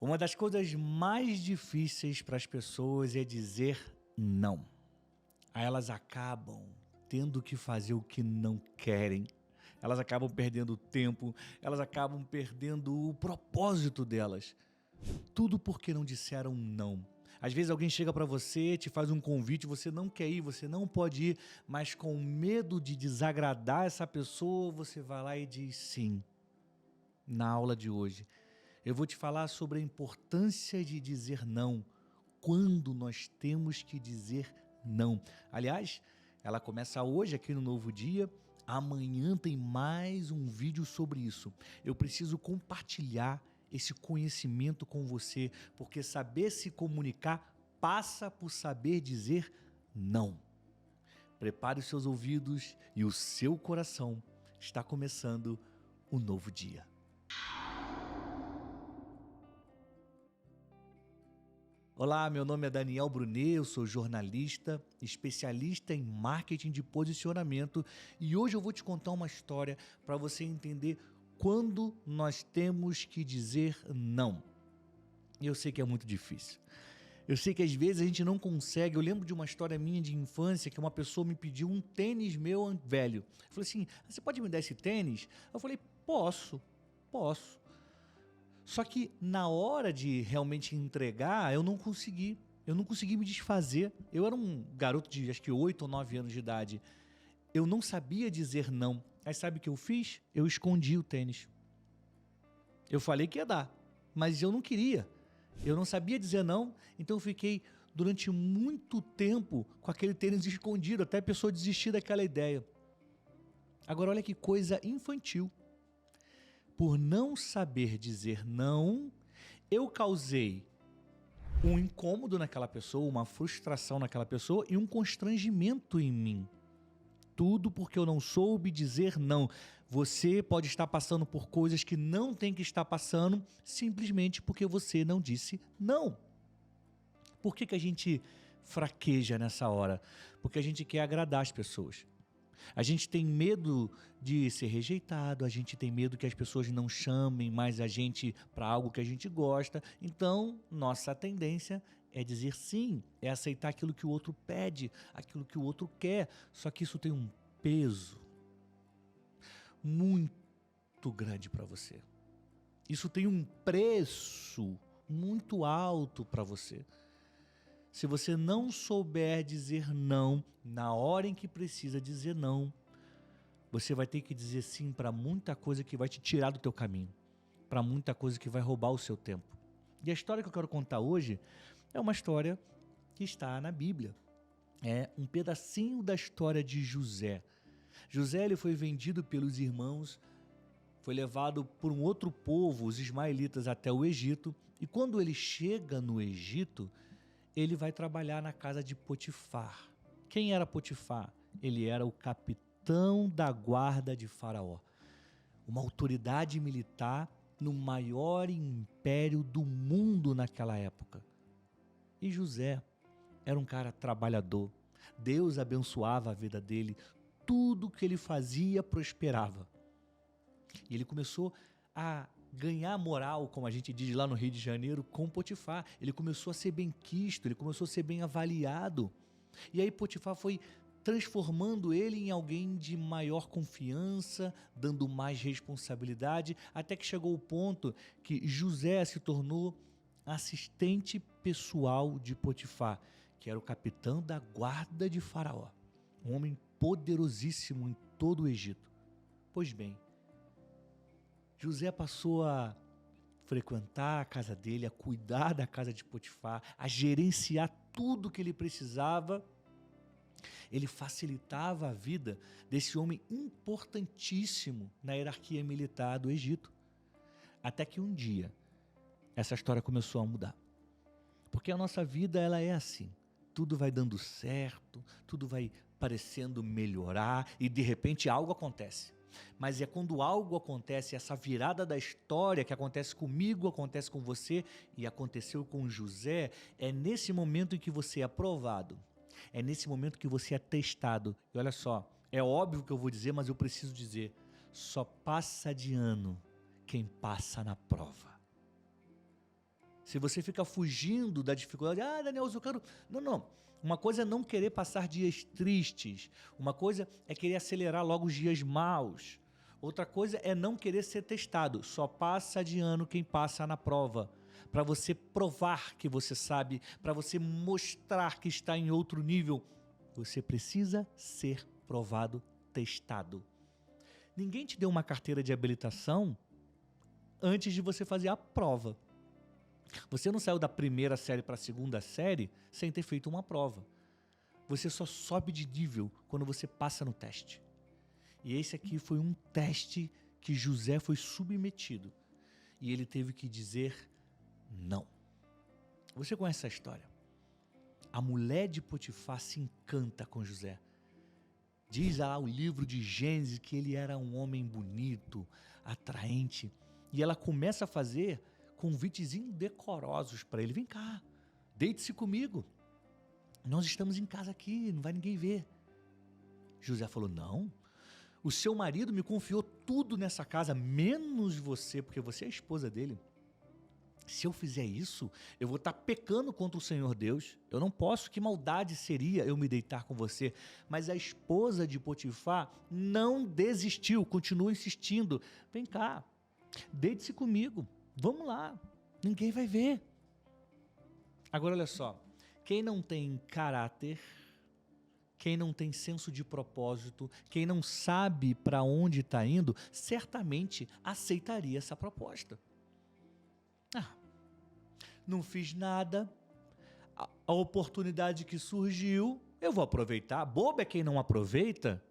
Uma das coisas mais difíceis para as pessoas é dizer não. Aí elas acabam tendo que fazer o que não querem. Elas acabam perdendo tempo, elas acabam perdendo o propósito delas. Tudo porque não disseram não. Às vezes alguém chega para você, te faz um convite, você não quer ir, você não pode ir, mas com medo de desagradar essa pessoa, você vai lá e diz sim. Na aula de hoje, eu vou te falar sobre a importância de dizer não, quando nós temos que dizer não. Aliás, ela começa hoje aqui no Novo Dia, amanhã tem mais um vídeo sobre isso. Eu preciso compartilhar esse conhecimento com você, porque saber se comunicar passa por saber dizer não. Prepare os seus ouvidos e o seu coração. Está começando um novo dia. Olá, meu nome é Daniel Brunet, eu sou jornalista, especialista em marketing de posicionamento e hoje eu vou te contar uma história para você entender quando nós temos que dizer não. E eu sei que é muito difícil. Eu sei que às vezes a gente não consegue. Eu lembro de uma história minha de infância que uma pessoa me pediu um tênis meu velho. Eu falei assim, você pode me dar esse tênis? Eu falei, posso. Só que na hora de realmente entregar, eu não consegui. Eu não consegui me desfazer. Eu era um garoto de acho que 8 ou 9 anos de idade. Eu não sabia dizer não. Aí sabe o que eu fiz? Eu escondi o tênis. Eu falei que ia dar, mas eu não queria. Eu não sabia dizer não, então eu fiquei durante muito tempo com aquele tênis escondido, até a pessoa desistir daquela ideia. Agora olha que coisa infantil. Por não saber dizer não, eu causei um incômodo naquela pessoa, uma frustração naquela pessoa e um constrangimento em mim. Tudo porque eu não soube dizer não. Você pode estar passando por coisas que não tem que estar passando simplesmente porque você não disse não. Por que a gente fraqueja nessa hora? Porque a gente quer agradar as pessoas. A gente tem medo de ser rejeitado, a gente tem medo que as pessoas não chamem mais a gente para algo que a gente gosta. Então, nossa tendência é dizer sim, é aceitar aquilo que o outro pede, aquilo que o outro quer. Só que isso tem um peso muito grande para você. Isso tem um preço muito alto para você. Se você não souber dizer não na hora em que precisa dizer não, você vai ter que dizer sim para muita coisa que vai te tirar do teu caminho, para muita coisa que vai roubar o seu tempo. E a história que eu quero contar hoje é uma história que está na Bíblia. É um pedacinho da história de José. José ele foi vendido pelos irmãos, foi levado por um outro povo, os ismaelitas, até o Egito. E quando ele chega no Egito, ele vai trabalhar na casa de Potifar. Quem era Potifar? Ele era o capitão da guarda de Faraó, uma autoridade militar no maior império do mundo naquela época. E José era um cara trabalhador. Deus abençoava a vida dele, tudo que ele fazia prosperava. E ele começou a ganhar moral, como a gente diz lá no Rio de Janeiro, com Potifar. Ele começou a ser bem quisto, ele começou a ser bem avaliado. E aí Potifar foi transformando ele em alguém de maior confiança, dando mais responsabilidade, até que chegou o ponto que José se tornou assistente pessoal de Potifar, que era o capitão da guarda de Faraó, um homem poderosíssimo em todo o Egito. Pois bem, José passou a frequentar a casa dele, a cuidar da casa de Potifar, a gerenciar tudo que ele precisava. Ele facilitava a vida desse homem importantíssimo na hierarquia militar do Egito. Até que um dia, essa história começou a mudar. Porque a nossa vida ela é assim. Tudo vai dando certo, tudo vai parecendo melhorar e de repente algo acontece. Mas é quando algo acontece, essa virada da história que acontece comigo, acontece com você e aconteceu com José, é nesse momento em que você é aprovado, é nesse momento que você é testado. E olha só, é óbvio que eu vou dizer, mas eu preciso dizer, só passa de ano quem passa na prova. Se você fica fugindo da dificuldade, Daniel, eu quero... Não. Uma coisa é não querer passar dias tristes. Uma coisa é querer acelerar logo os dias maus. Outra coisa é não querer ser testado. Só passa de ano quem passa na prova. Para você provar que você sabe, para você mostrar que está em outro nível, você precisa ser provado, testado. Ninguém te deu uma carteira de habilitação antes de você fazer a prova. Você não saiu da primeira série para a segunda série sem ter feito uma prova. Você só sobe de nível quando você passa no teste. E esse aqui foi um teste que José foi submetido. E ele teve que dizer não. Você conhece essa história? A mulher de Potifar se encanta com José. Diz lá o livro de Gênesis que ele era um homem bonito, atraente. E ela começa a fazer convites indecorosos para ele. Vem cá, deite-se comigo. Nós estamos em casa aqui, não vai ninguém ver. José falou, não. O seu marido me confiou tudo nessa casa, menos você, porque você é a esposa dele. Se eu fizer isso, eu vou estar pecando contra o Senhor Deus. Eu não posso, que maldade seria eu me deitar com você. Mas a esposa de Potifar não desistiu, continua insistindo. Vem cá, deite-se comigo, vamos lá, ninguém vai ver. Agora olha só, quem não tem caráter, quem não tem senso de propósito, quem não sabe para onde está indo, certamente aceitaria essa proposta. Não fiz nada, a oportunidade que surgiu, eu vou aproveitar. Bobo é quem não aproveita,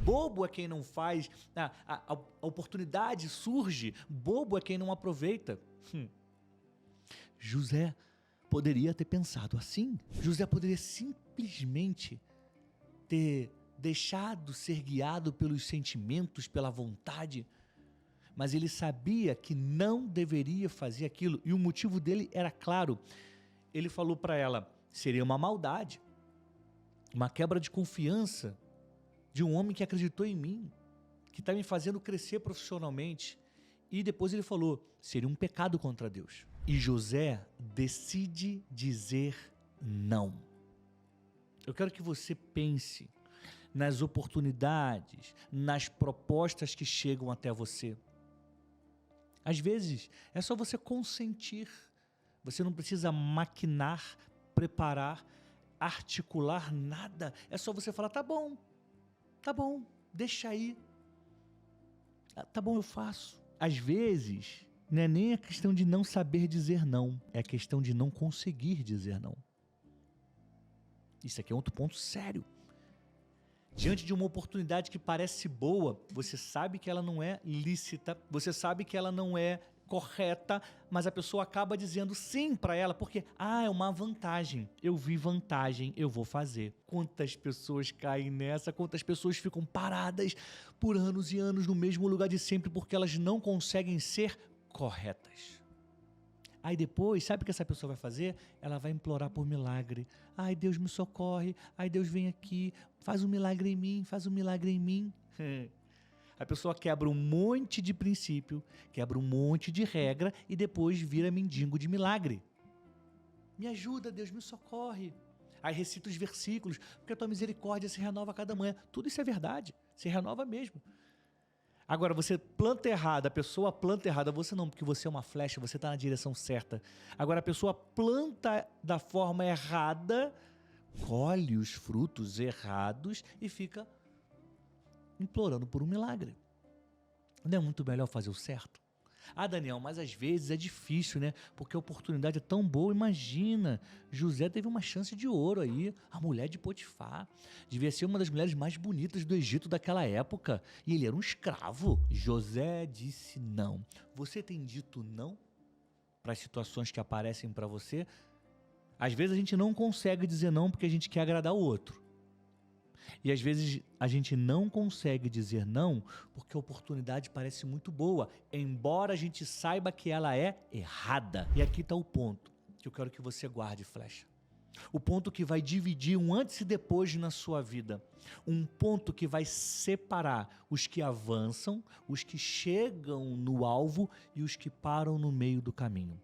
bobo é quem não faz, a oportunidade surge, bobo é quem não aproveita. José poderia ter pensado assim, José poderia simplesmente ter deixado ser guiado pelos sentimentos, pela vontade, mas ele sabia que não deveria fazer aquilo, e o motivo dele era claro. Ele falou para ela, seria uma maldade, uma quebra de confiança de um homem que acreditou em mim, que está me fazendo crescer profissionalmente. E depois ele falou, seria um pecado contra Deus. E José decide dizer não. Eu quero que você pense nas oportunidades, nas propostas que chegam até você. Às vezes, é só você consentir. Você não precisa maquinar, preparar, articular nada. É só você falar, tá bom, deixa aí. Tá bom, eu faço. Às vezes, não é nem a questão de não saber dizer não, é a questão de não conseguir dizer não. Isso aqui é outro ponto sério. Diante de uma oportunidade que parece boa, você sabe que ela não é lícita, você sabe que ela não é correta, mas a pessoa acaba dizendo sim para ela, porque, é uma vantagem, eu vi vantagem, eu vou fazer. Quantas pessoas caem nessa, quantas pessoas ficam paradas por anos e anos no mesmo lugar de sempre, porque elas não conseguem ser corretas. Aí depois, sabe o que essa pessoa vai fazer? Ela vai implorar por milagre. Ai, Deus me socorre. Ai, Deus vem aqui. Faz um milagre em mim, faz um milagre em mim. A pessoa quebra um monte de princípio, quebra um monte de regra e depois vira mendigo de milagre. Me ajuda, Deus, me socorre. Aí recita os versículos, porque a tua misericórdia se renova a cada manhã. Tudo isso é verdade, se renova mesmo. Agora, você planta errado, a pessoa planta errado, você não, porque você é uma flecha, você está na direção certa. Agora, a pessoa planta da forma errada, colhe os frutos errados e fica implorando por um milagre. Não é muito melhor fazer o certo? Daniel, mas às vezes é difícil, né? Porque a oportunidade é tão boa. Imagina, José teve uma chance de ouro aí, a mulher de Potifar. Devia ser uma das mulheres mais bonitas do Egito daquela época. E ele era um escravo. José disse não. Você tem dito não para as situações que aparecem para você? Às vezes a gente não consegue dizer não porque a gente quer agradar o outro. E às vezes a gente não consegue dizer não porque a oportunidade parece muito boa, embora a gente saiba que ela é errada. E aqui está o ponto que eu quero que você guarde, flecha. O ponto que vai dividir um antes e depois na sua vida. Um ponto que vai separar os que avançam, os que chegam no alvo e os que param no meio do caminho.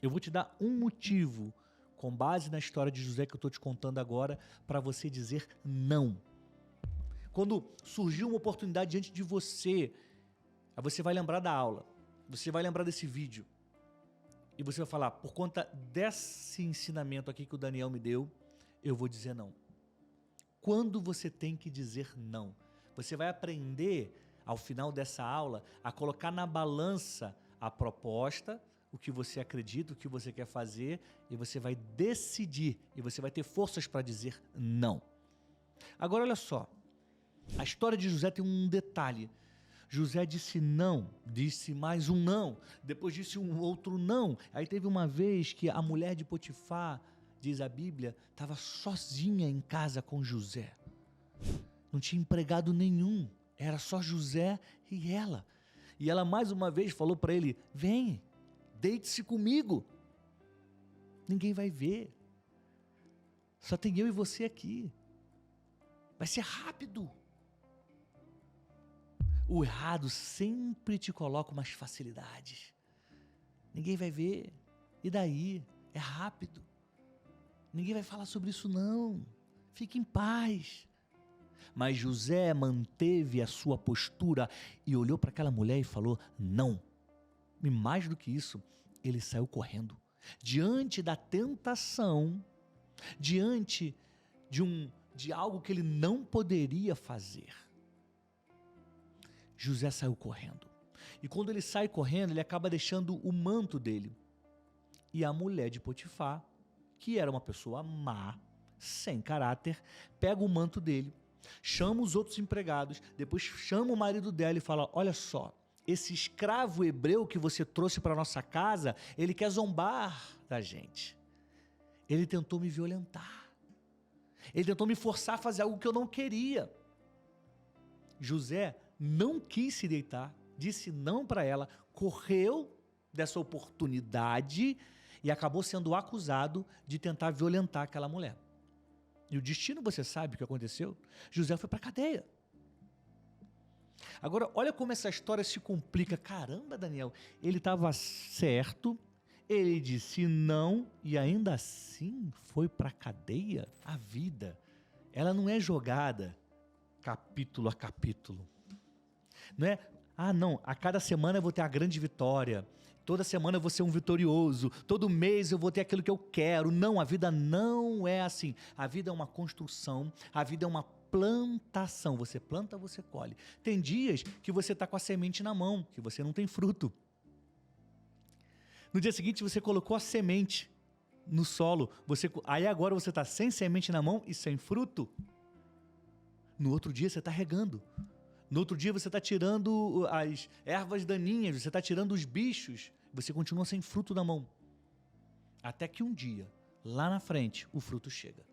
Eu vou te dar um motivo, com base na história de José que eu estou te contando agora, para você dizer não. Quando surgiu uma oportunidade diante de você, aí você vai lembrar da aula, você vai lembrar desse vídeo, e você vai falar, por conta desse ensinamento aqui que o Daniel me deu, eu vou dizer não. Quando você tem que dizer não? Você vai aprender, ao final dessa aula, a colocar na balança a proposta, o que você acredita, o que você quer fazer, e você vai decidir, e você vai ter forças para dizer não. Agora olha só, a história de José tem um detalhe. José disse não, disse mais um não, depois disse um outro não. Aí teve uma vez que a mulher de Potifar, diz a Bíblia, estava sozinha em casa com José. Não tinha empregado nenhum, era só José e ela. E ela mais uma vez falou para ele, vem, deite-se comigo. Ninguém vai ver. Só tem eu e você aqui. Vai ser rápido. O errado sempre te coloca umas facilidades. Ninguém vai ver. E daí? É rápido. Ninguém vai falar sobre isso não. Fique em paz. Mas José manteve a sua postura e olhou para aquela mulher e falou não. E mais do que isso, ele saiu correndo. Diante da tentação, diante de algo que ele não poderia fazer, José saiu correndo. E quando ele sai correndo, ele acaba deixando o manto dele. E a mulher de Potifar, que era uma pessoa má, sem caráter, pega o manto dele, chama os outros empregados, depois chama o marido dela e fala, olha só, esse escravo hebreu que você trouxe para nossa casa, ele quer zombar da gente. Ele tentou me violentar. Ele tentou me forçar a fazer algo que eu não queria. José não quis se deitar, disse não para ela, correu dessa oportunidade e acabou sendo acusado de tentar violentar aquela mulher. E o destino, você sabe o que aconteceu? José foi para a cadeia. Agora, olha como essa história se complica. Caramba, Daniel, ele estava certo, ele disse não e ainda assim foi para a cadeia? A vida, ela não é jogada capítulo a capítulo. Não é, não, a cada semana eu vou ter a grande vitória, toda semana eu vou ser um vitorioso, todo mês eu vou ter aquilo que eu quero. Não, a vida não é assim. A vida é uma construção, a vida é uma plantação. Você planta, você colhe. Tem dias que você está com a semente na mão, que você não tem fruto. No dia seguinte você colocou a semente no solo, aí agora você está sem semente na mão e sem fruto. No outro dia você está regando. No outro dia você está tirando as ervas daninhas, você está tirando os bichos, você continua sem fruto na mão. Até que um dia, lá na frente, o fruto chega.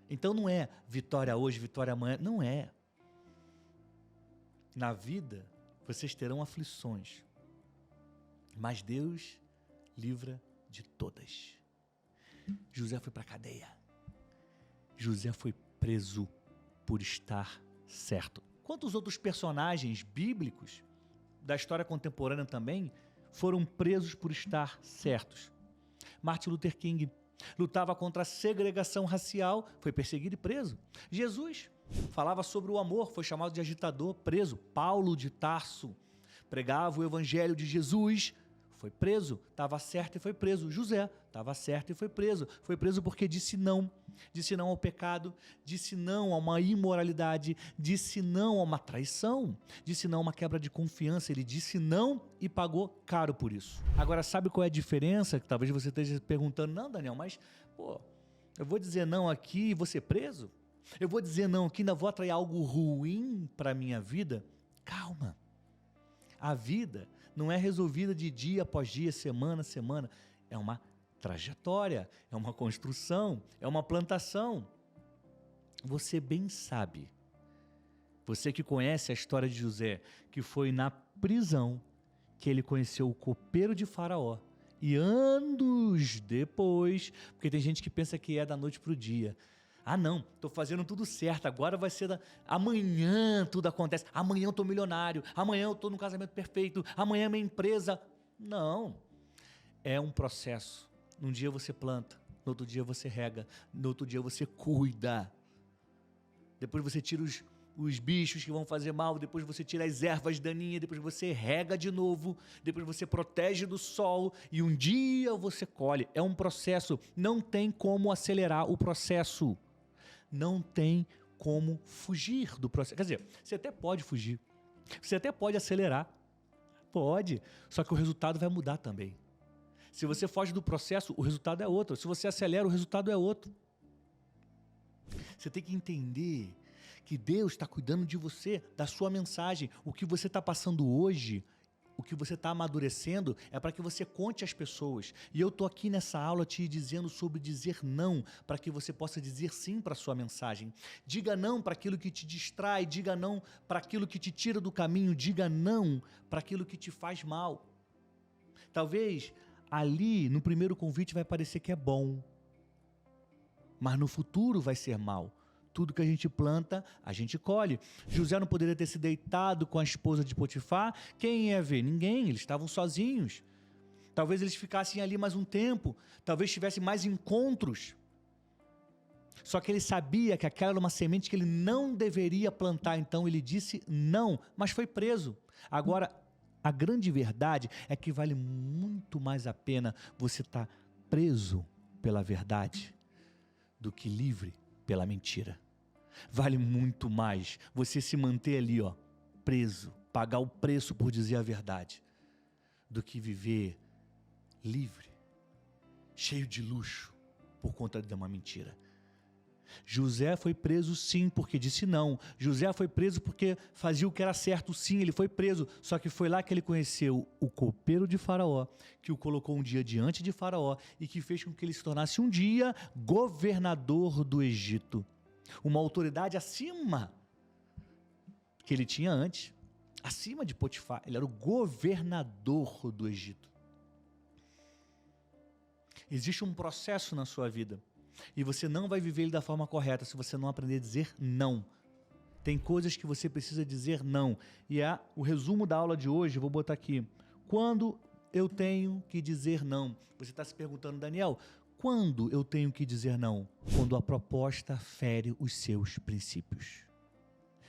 Então não é vitória hoje, vitória amanhã, não é. Na vida, vocês terão aflições, mas Deus livra de todas. José foi para a cadeia. José foi preso por estar certo. Quantos outros personagens bíblicos da história contemporânea também foram presos por estar certos? Martin Luther King lutava contra a segregação racial, foi perseguido e preso. Jesus falava sobre o amor, foi chamado de agitador, preso. Paulo de Tarso pregava o evangelho de Jesus, foi preso, estava certo e foi preso. José estava certo e foi preso porque disse não ao pecado, disse não a uma imoralidade, disse não a uma traição, disse não a uma quebra de confiança. Ele disse não e pagou caro por isso. Agora, sabe qual é a diferença? Que talvez você esteja perguntando, não, Daniel, mas eu vou dizer não aqui e vou ser preso? Eu vou dizer não aqui e ainda vou atrair algo ruim para a minha vida? Calma. A vida não é resolvida de dia após dia, semana a semana. É uma trajetória, é uma construção, é uma plantação. Você bem sabe, você que conhece a história de José, que foi na prisão que ele conheceu o copeiro de Faraó. E anos depois, porque tem gente que pensa que é da noite para o dia. Não, estou fazendo tudo certo, agora vai ser amanhã tudo acontece, amanhã eu estou milionário, amanhã eu estou no casamento perfeito, amanhã minha empresa... Não, É um processo. Um dia você planta, no outro dia você rega, no outro dia você cuida. Depois você tira os bichos que vão fazer mal, depois você tira as ervas daninhas, depois você rega de novo, depois você protege do sol e um dia você colhe. É um processo, não tem como acelerar o processo. Não tem como fugir do processo. Quer dizer, você até pode fugir, você até pode acelerar, pode, só que o resultado vai mudar também. Se você foge do processo, o resultado é outro. Se você acelera, o resultado é outro. Você tem que entender que Deus está cuidando de você, da sua mensagem. O que você está passando hoje, o que você está amadurecendo, é para que você conte às pessoas. E eu estou aqui nessa aula te dizendo sobre dizer não, para que você possa dizer sim para a sua mensagem. Diga não para aquilo que te distrai, diga não para aquilo que te tira do caminho, diga não para aquilo que te faz mal. Talvez ali, no primeiro convite, vai parecer que é bom, mas no futuro vai ser mal. Tudo que a gente planta, a gente colhe. José não poderia ter se deitado com a esposa de Potifar. Quem ia ver? Ninguém, eles estavam sozinhos. Talvez eles ficassem ali mais um tempo, talvez tivessem mais encontros. Só que ele sabia que aquela era uma semente que ele não deveria plantar, então ele disse não, mas foi preso. Agora, a grande verdade é que vale muito mais a pena você estar preso pela verdade do que livre pela mentira. Vale muito mais você se manter ali, preso, pagar o preço por dizer a verdade, do que viver livre, cheio de luxo, por conta de uma mentira. José foi preso sim, porque disse não. José foi preso porque fazia o que era certo sim, ele foi preso. Só que foi lá que ele conheceu o copeiro de Faraó, que o colocou um dia diante de Faraó e que fez com que ele se tornasse um dia governador do Egito. Uma autoridade acima que ele tinha antes, acima de Potifar. Ele era o governador do Egito. Existe um processo na sua vida. E você não vai viver ele da forma correta se você não aprender a dizer não. Tem coisas que você precisa dizer não. E o resumo da aula de hoje, eu vou botar aqui. Quando eu tenho que dizer não? Você está se perguntando, Daniel, quando eu tenho que dizer não? Quando a proposta fere os seus princípios.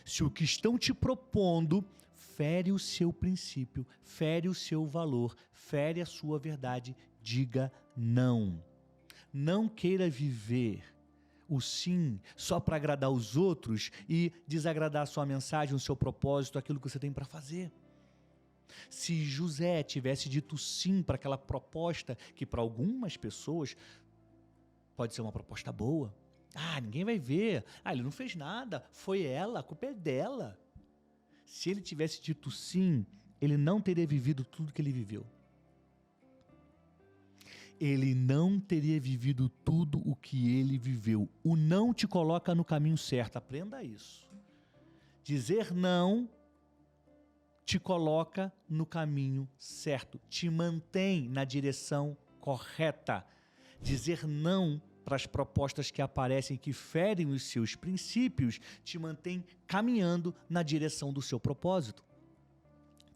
Se o que estão te propondo fere o seu princípio, fere o seu valor, fere a sua verdade, diga não. Não queira viver o sim só para agradar os outros e desagradar a sua mensagem, o seu propósito, aquilo que você tem para fazer. Se José tivesse dito sim para aquela proposta, que para algumas pessoas pode ser uma proposta boa. Ninguém vai ver. Ele não fez nada, foi ela, a culpa é dela. Se ele tivesse dito sim, ele não teria vivido tudo que ele viveu. Ele não teria vivido tudo o que ele viveu. O não te coloca no caminho certo. Aprenda isso. Dizer não te coloca no caminho certo. Te mantém na direção correta. Dizer não para as propostas que aparecem, que ferem os seus princípios, te mantém caminhando na direção do seu propósito.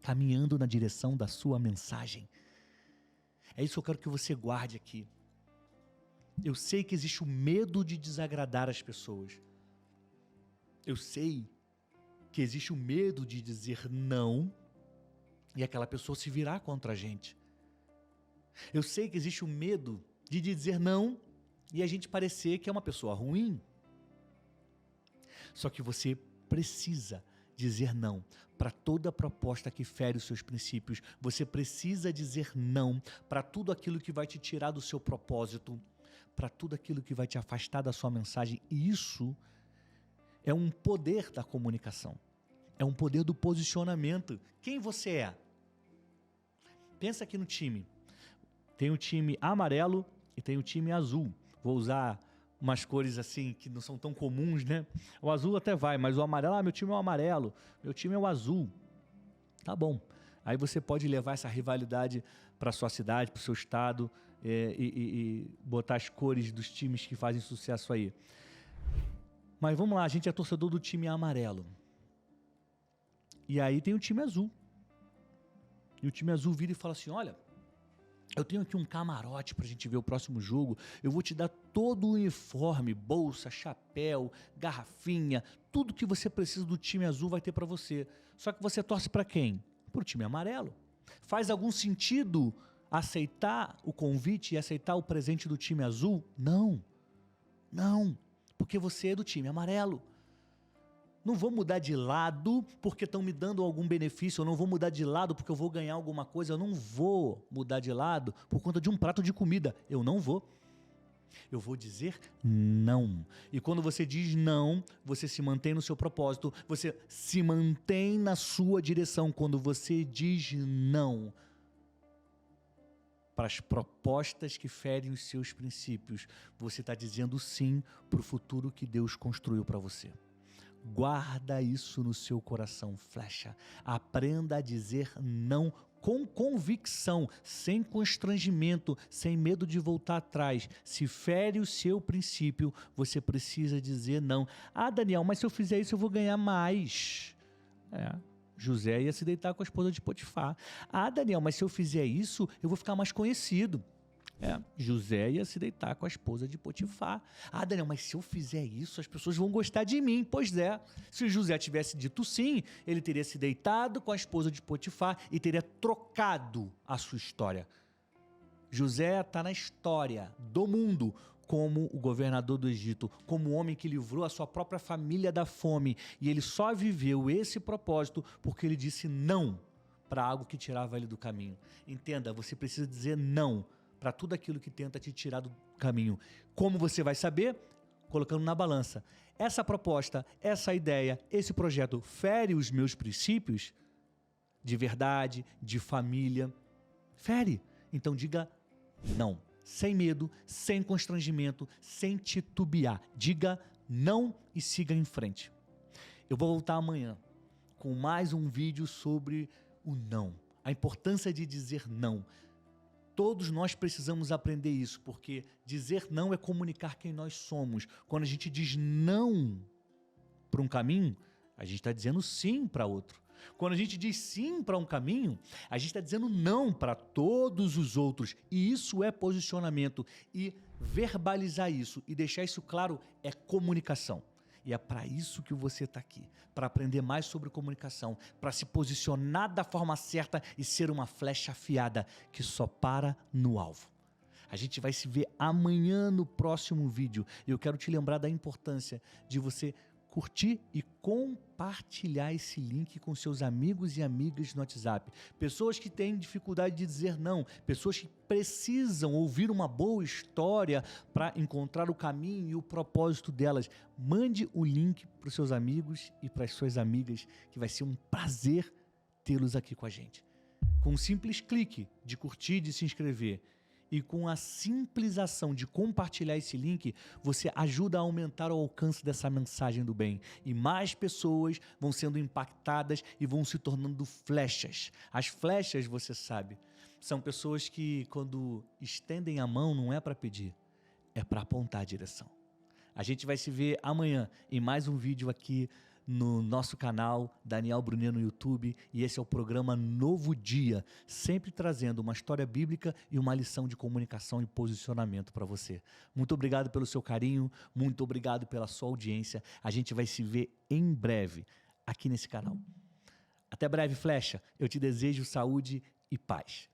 Caminhando na direção da sua mensagem. É isso que eu quero que você guarde aqui. Eu sei que existe o medo de desagradar as pessoas. Eu sei que existe o medo de dizer não e aquela pessoa se virar contra a gente. Eu sei que existe o medo de dizer não e a gente parecer que é uma pessoa ruim. Só que você precisa dizer não para toda proposta que fere os seus princípios. Você precisa dizer não para tudo aquilo que vai te tirar do seu propósito, para tudo aquilo que vai te afastar da sua mensagem. E isso é um poder da comunicação. É um poder do posicionamento. Quem você é? Pensa aqui no time. Tem o time amarelo e tem o time azul. Vou usar umas cores assim que não são tão comuns, né? O azul até vai, mas o amarelo, meu time é o amarelo, meu time é o azul. Tá bom. Aí você pode levar essa rivalidade para sua cidade, para o seu estado e botar as cores dos times que fazem sucesso aí. Mas vamos lá, a gente é torcedor do time amarelo. E aí tem o time azul. E o time azul vira e fala assim, olha, Eu tenho aqui um camarote pra gente ver o próximo jogo. Eu vou te dar todo o uniforme, bolsa, chapéu, garrafinha, tudo que você precisa do time azul vai ter pra você. Só que você torce pra quem? Pro time amarelo. Faz algum sentido aceitar o convite e aceitar o presente do time azul? Não. Não, porque você é do time amarelo. Não vou mudar de lado porque estão me dando algum benefício, eu não vou mudar de lado porque eu vou ganhar alguma coisa, eu não vou mudar de lado por conta de um prato de comida, eu não vou. Eu vou dizer não. E quando você diz não, você se mantém no seu propósito, você se mantém na sua direção. Quando você diz não para as propostas que ferem os seus princípios, você está dizendo sim para o futuro que Deus construiu para você. Guarda isso no seu coração, flecha. Aprenda a dizer não com convicção, sem constrangimento, sem medo de voltar atrás. Se fere o seu princípio, você precisa dizer não. Ah, Daniel, mas se eu fizer isso eu vou ganhar mais. José ia se deitar com a esposa de Potifar. Ah, Daniel, mas se eu fizer isso eu vou ficar mais conhecido. José ia se deitar com a esposa de Potifar. Ah, Daniel, mas se eu fizer isso, as pessoas vão gostar de mim. Pois é, se José tivesse dito sim, ele teria se deitado com a esposa de Potifar e teria trocado a sua história. José está na história do mundo como o governador do Egito, como o homem que livrou a sua própria família da fome. E ele só viveu esse propósito porque ele disse não para algo que tirava ele do caminho. Entenda, você precisa dizer não para tudo aquilo que tenta te tirar do caminho. Como você vai saber? Colocando na balança. Essa proposta, essa ideia, esse projeto fere os meus princípios de verdade, de família? Fere. Então diga não. Sem medo, sem constrangimento, sem titubear. Diga não e siga em frente. Eu vou voltar amanhã com mais um vídeo sobre o não. A importância de dizer não. Todos nós precisamos aprender isso, porque dizer não é comunicar quem nós somos. Quando a gente diz não para um caminho, a gente está dizendo sim para outro. Quando a gente diz sim para um caminho, a gente está dizendo não para todos os outros. E isso é posicionamento. E verbalizar isso e deixar isso claro é comunicação. E é para isso que você está aqui, para aprender mais sobre comunicação, para se posicionar da forma certa e ser uma flecha afiada que só para no alvo. A gente vai se ver amanhã no próximo vídeo. Eu quero te lembrar da importância de você curtir e compartilhar esse link com seus amigos e amigas no WhatsApp. Pessoas que têm dificuldade de dizer não, pessoas que precisam ouvir uma boa história para encontrar o caminho e o propósito delas. Mande o link para os seus amigos e para as suas amigas, que vai ser um prazer tê-los aqui com a gente. Com um simples clique de curtir, de se inscrever, e com a simples ação de compartilhar esse link, você ajuda a aumentar o alcance dessa mensagem do bem. E mais pessoas vão sendo impactadas e vão se tornando flechas. As flechas, você sabe, são pessoas que quando estendem a mão não é para pedir, é para apontar a direção. A gente vai se ver amanhã em mais um vídeo aqui no nosso canal, Daniel Brunet no YouTube, e esse é o programa Novo Dia, sempre trazendo uma história bíblica e uma lição de comunicação e posicionamento para você. Muito obrigado pelo seu carinho, muito obrigado pela sua audiência. A gente vai se ver em breve aqui nesse canal. Até breve, flecha. Eu te desejo saúde e paz.